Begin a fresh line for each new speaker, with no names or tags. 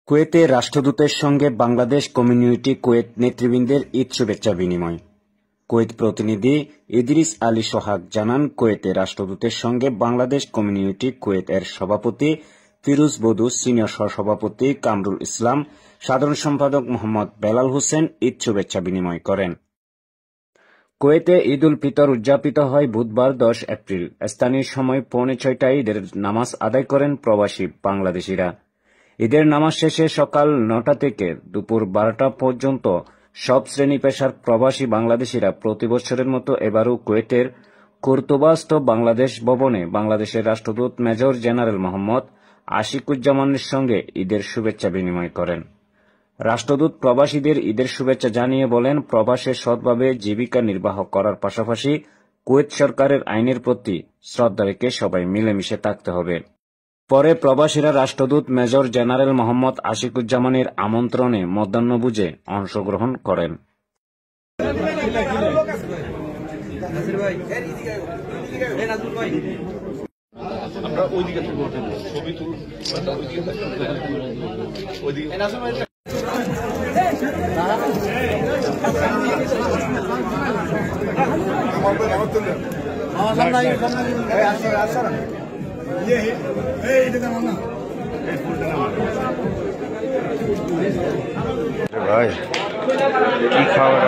কুয়েতে রাষ্ট্রদূতের সঙ্গে Bangladesh community Kuwait নেতৃবৃন্দের ঈদ শুভেচ্ছা বিনিময়। কুয়েত প্রতিনিধি ইদ্রিস আলী সোহাগ জানান, কুয়েতে রাষ্ট্রদূতের সঙ্গে বাংলাদেশ কমিউনিটি কুয়েত এর সভাপতি ফিরোজ বদু, সিনিয়র সহসভাপতি কামরুল ইসলাম, সাধারণ সম্পাদক মোহাম্মদ বেলাল হোসেন ঈদ শুভেচ্ছা বিনিময় করেন। কুয়েতে ঈদ উল ফিতর উদযাপিত হয় বুধবার 10 এপ্রিল। স্থানীয় সময় 6:45 ঈদের নামাজ আদায় করেন প্রবাসী বাংলাদেশিরা। ঈদের নামাজ শেষে সকাল 9টা থেকে দুপুর 12টা পর্যন্ত সব শ্রেণী পেশার প্রবাসী বাংলাদেশিরা প্রতি বছরের মতো এবারও কুয়েতের কর্তব্যস্থ বাংলাদেশ ভবনে বাংলাদেশের রাষ্ট্রদূত মেজর জেনারেল মোহাম্মদ আশিকুজ্জামানের সঙ্গে ঈদের শুভেচ্ছা বিনিময় করেন। রাষ্ট্রদূত প্রবাসীদের ঈদের শুভেচ্ছা জানিয়ে বলেন, প্রবাসে সৎভাবে জীবিকা নির্বাহ করার পাশাপাশি কুয়েত সরকারের আইনের প্রতি শ্রদ্ধা রেখে সবাই মিলেমিশে থাকতে হবে। পরে প্রবাসীরা রাষ্ট্রদূত মেজর জেনারেল মোহাম্মদ আশিকুজ্জামানের আমন্ত্রণে মধ্যাহ্নভোজে অংশগ্রহণ করেন।
ভাই কি খাওয়া